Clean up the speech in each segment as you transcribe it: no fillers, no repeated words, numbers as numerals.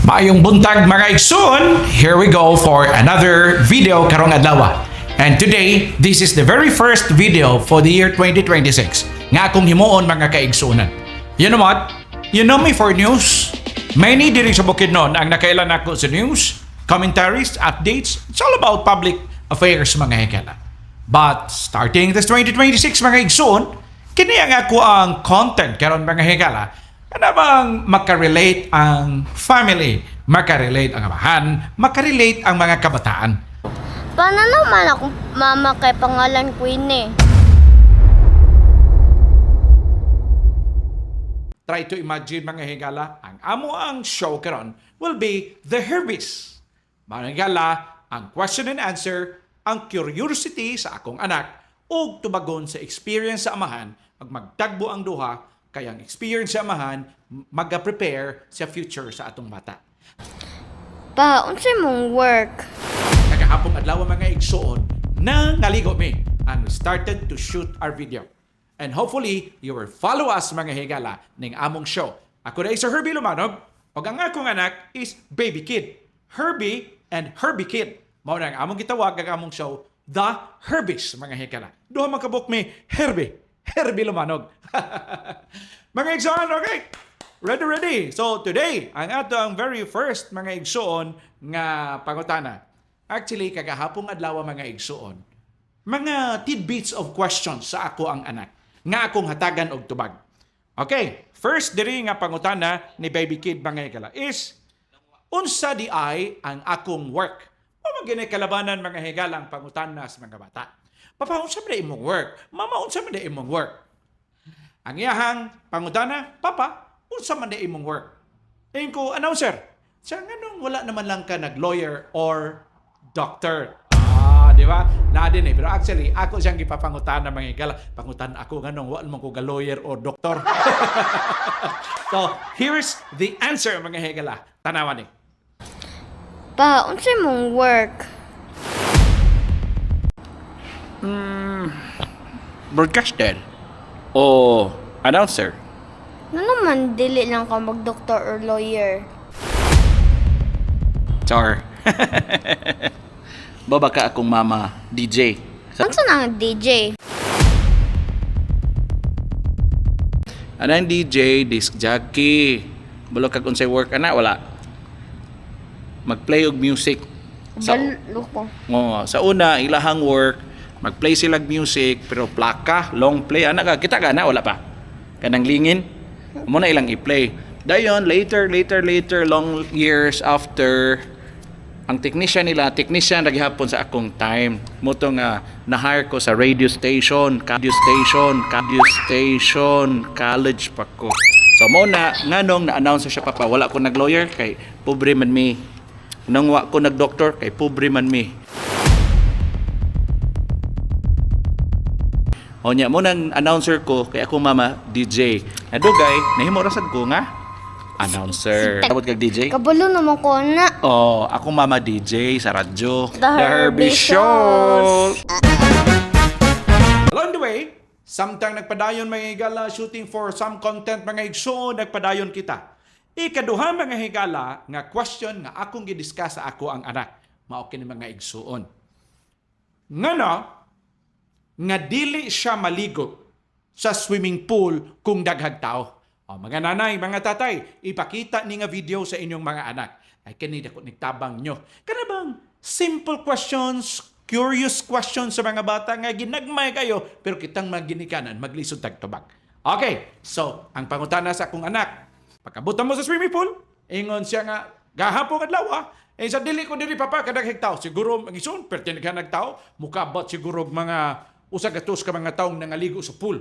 Maayong buntag mga igsoon, here we go for another video karong adlaw. And today, this is the very first video for the year 2026 nga akong himuon mga kaigsuonan. You know what? You know me for news. Many diri sa Bukidnon ang nakailan ako sa news, commentaries, updates. It's all about public affairs mga hekala. But starting this 2026 mga igsoon, kini ang ako ang content karon mga hekala. Ano bang makarelate ang family, makarelate ang amahan, makarelate ang mga kabataan? Paano naman ako mama kay pangalan Queen eh? Try to imagine mga higala, ang amo ang show karon will be The Herbies. Mga higala, ang question and answer, ang curiosity sa akong anak, ug tubagon sa experience sa amahan, ag magtagbo ang duha, kaya ang experience sa amahan, mag-prepare sa future sa atong bata. Pa, unsay mong work? Kagahapong adlaw mga igsoon na naligo mi and we started to shoot our video. And hopefully, you will follow us mga higala ning among show. Ako na Sir Herbie Lumanog, o ang akong anak is Baby Kid. Herbie and Herbie Kid. Mao na ang among gitawag ang among show, The Herbies mga higala. Duha man kabuk mi Herbie Lumanog. Mga igsoon, okay? Ready. So today, ang ato ang very first mga igsoon nga pangutana. Actually, kagahapong adlaw mga igsoon, mga tidbits of questions sa ako ang anak nga akong hatagan og tubag. Okay, first diri nga pangutana ni Baby Kid mga higala is unsa di ay ang akong work? O magini kalabanan mga higala ang pangutana sa mga bata. Papa, unsa man imong work? Mama, unsa man imong work? Ang iyahang pangutana, Papa, unsa man imong work? Ayun ko, announcer, siya nga nung wala naman lang ka nag-lawyer or doctor. Di ba? Na din eh. Pero actually, ako siyang ipapangutana mga higala. Pangutan ako nga nung wala man ko ga-lawyer or doktor. So, here's the answer mga higala. Tanawan eh. Pa, unsay mong work? Broadcaster o announcer. Ano naman dili lang ka mag-doktor or lawyer? Char. Baba ka akong mama, DJ. Unsa na ang DJ? Anang DJ, disc jockey. Bulok kag unsay work ana wala. Mag-play og music. Balo ko. Sa una ilahang work, mag-play sila music pero plaka, long play ana ka kita ka na wala pa. Kanang lingin mo na ilang i-play. Dayon later long years after ang technician naghihapon sa akong time. Moto nga na-hire ko sa radio station, college pa ko. So mo na nganong na-announce siya papa, wala ko nag-lawyer kay pobre man mi. Nang wa ko nag-doctor kay pobre man mi. O nya mo nang announcer ko kay ako mama DJ. Nadugay nahimo rasad ko nga announcer. Abot kag DJ? Kabalo naman ko na. Oh, ako mama DJ sa radyo. The Herbie Shows. Along the way, samtang nagpadayon mga higala shooting for some content mga igsoon, nagpadayon kita. Ikaduha mga higala nga question nga akong gidiscuss sa ako ang anak. Mao kini mga igsoon. Ngano nga dili siya maligo sa swimming pool kung daghang tao. O mga nanay, mga tatay, ipakita ni nga video sa inyong mga anak. Ay kanina ko nagtabang nyo. Kana bang simple questions, curious questions sa mga bata nga ginagmay kayo pero kitang maginikanan, maglisod tagtubag. Okay, so ang pangutana sa akong anak, pagkabutan mo sa swimming pool, ingon siya nga, gahapong adlaw sa dili ko diri papa kadaghang tao. Siguro magison, pero tinaghanag tao, mukabot siguro mga usagatos ka mga taong nangaligo sa pool.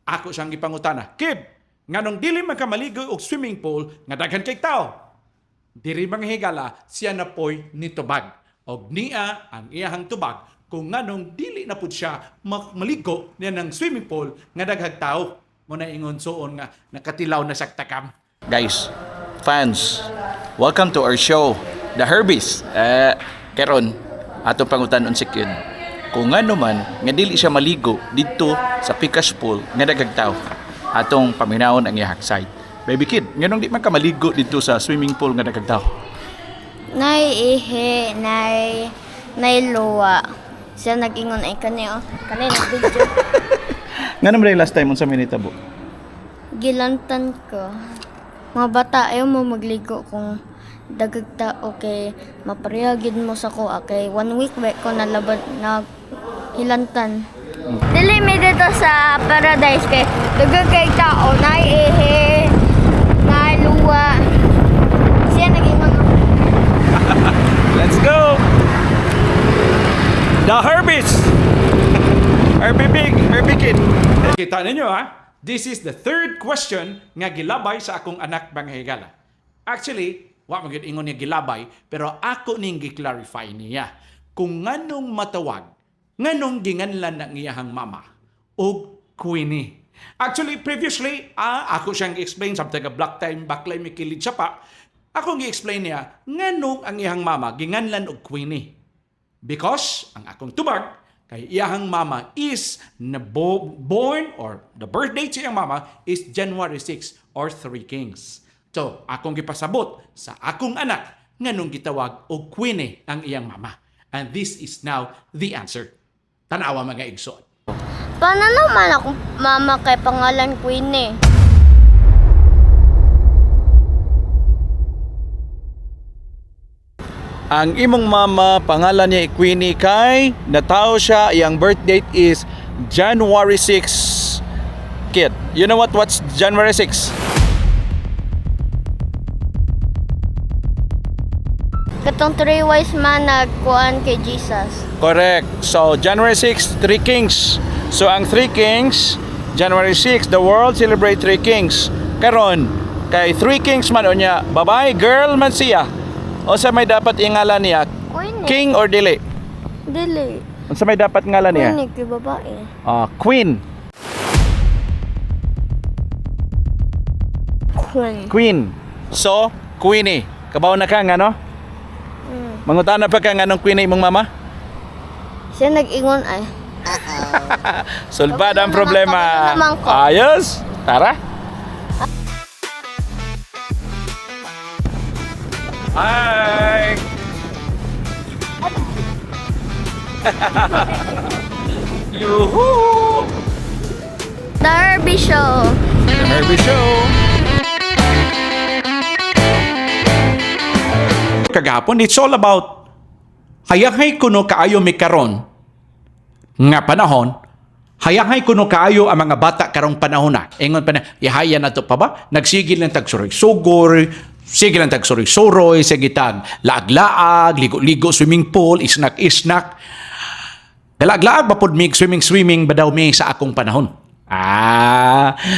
Ako siyang ipangutana, Kid, nganong dili man ka maligo og swimming pool nga daghan kay tao. Diri mga higala siya na poy nitubag. Og niya ang iyahang tubag kung nganong dili na pud siya maligo niya ng swimming pool nga daghang tao. Mo na ingon suon nga nakatilaw na saktakam. Guys, fans, welcome to our show, The Herbies. Karon ato pangutanon si Kid. Kung ano man nga dili siya maligo didto sa Picash Pool nga daghang tao. Atong paminawon ang iyang side. Baby kid, nganong di man ka maligo dito sa swimming pool nga nagagdaw? Naiihi, nailuwa. Siya nag-ingon ay kanina video. Nga naman last time unsa may nitabo? Gilantan ko. Mga bata, ayaw mo magligo kung dagagta okay maparehagid mo sa ko okay 1 week ba ko nalaban na hilantan. Dili mi dito sa paradise kay dagag kay tao naiihi, nailuwa. Siya nag-ingon. Let's go! The Herbies! Herbie Big, Herbie Kid. Kita ninyo ha? This is the third question nga gilabay sa akong anak mga higala. Actually, wa magid ingon niya gilabay, pero ako ning gi-clarify niya kung nganong matawag, nganong ginganlan ng iyahang mama o Queenie. Actually, previously, ako siyang gi-explain something a black time baklay may kilid siya pa. Ako gi-explain niya nganong ang iyahang mama ginganlan og Queenie. Because ang akong tubag kay iyahang mama is born or the birth date sa iyang mama is January 6 or 3 Kings. So, akong gipasabot sa akong anak nganong gitawag og Queenie ang iyang mama. And this is now the answer. Tanawa mga igsoon. Paano naman akong mama kay pangalan Queenie? Ang imong mama, pangalan niya Queenie kay natao siya, iyang birth date is January 6. Kid, you know what's January 6? Katong 3 wise man nagkuan kay Jesus. Correct. So, January 6, 3 Kings. So, ang 3 Kings, January 6, the world celebrate 3 Kings. Karon, kay 3 Kings man o niya, babae, girl man siya. O sa may dapat ingalan niya, Queenie. King or Dili? Dili. O sa may dapat ngalan niya? Queenie kay babae. Queen. Queen. So, Queenie. Kabaw na ka nga, no? Mangutana pa ka nga nung Queenie mong mama? Siya nag-ingon ay. Sulbad ang Kabalo problema. naman ko. Ayos. Tara. Hi. Yuhu. The Herbie Show. Herbie Show. Kagapon, it's all about hayanghay kuno kaayo mi karon nga panahon, hayanghay kuno kaayo ang mga bata karong panahon na. Ingon pa na, ihaya na to pa ba? Nagsigil ng tagsuroy-sugor, sige lang tagsuroy-suroy, sige tag laag-laag, ligo-ligo, swimming pool, isnak-isnak. Dalag-laag, mapod mig swimming ba daw mi sa akong panahon?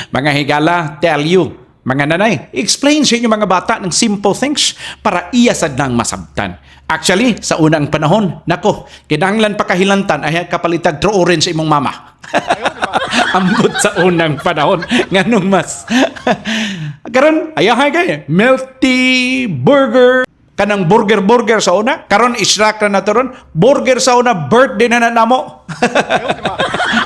Mga higala, tell you, mga nanay, explain sa inyo mga bata ng simple things para iyasad nang masabtan. Actually, sa unang panahon, nako, kinahanglan pa kahilantan ay kapalitag troorin sa imong mama. Ambot sa unang panahon. Nganong mas. Karon, ayahay kay, melty burger. Kanang burger sa una. Karon, israk na ron. Burger sa una, birthday na namo.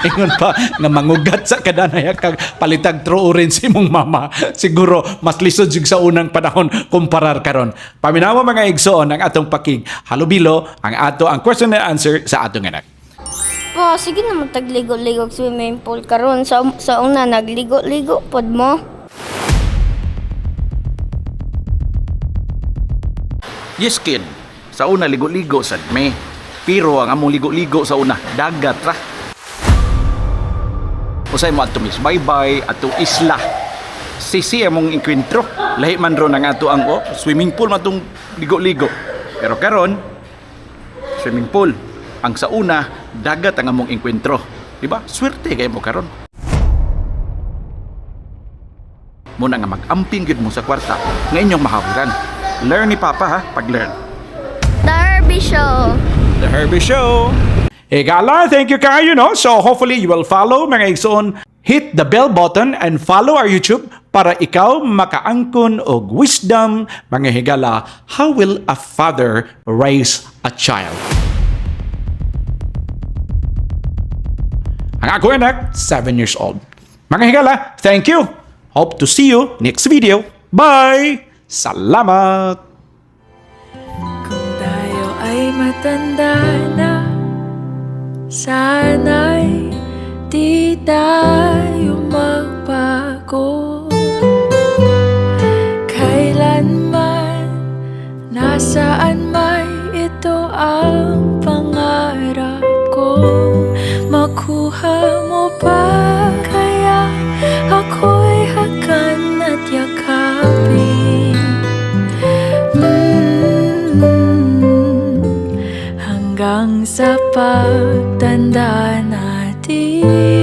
Ingon pa, nga mangugat sa kadanay kag palitag troorin si mong mama. Siguro, mas lisod jud sa unang panahon kumparar karon. Paminawa mga igsoon ang atong paking halubilo, ang question and answer sa atong anak. Po, sige na magtagligo-ligo swimming pool karon sa una nagligo-ligo pod mo. Yes, kid. Sa una, ligo-ligo sad me. Pero ang among ligo-ligo sa una, dagat ra. Usay mo ato mis bye-bye, ato isla. Sisi among inkwentro. Lahi man ron ang ato ang swimming pool matong ligo-ligo. Pero karon, swimming pool. Ang sa una, dagat ang among inkwentro. Diba? Swerte kayo mo karon. Muna nga mag-amping gid mo sa kwarta nga inyong mahawiran. Learn ni Papa ha, pag-learn. The Herbie Show. The Herbie Show. Gala, thank you kayo, no? So hopefully you will follow mga igsoon. Hit the bell button and follow our YouTube para ikaw makaangkon og wisdom, mga higala. How will a father raise a child? Ang ako anak, 7 years old. Mga higala, thank you. Hope to see you next video. Bye! Salamat! Kung tayo ay matanda na, sana'y di tayo magbago. Kailanman, nasaan may ito ang pangarap ko. Makuha mo ba kaya ako'y hakan at yakapin? Hanggang sa pagtanda natin.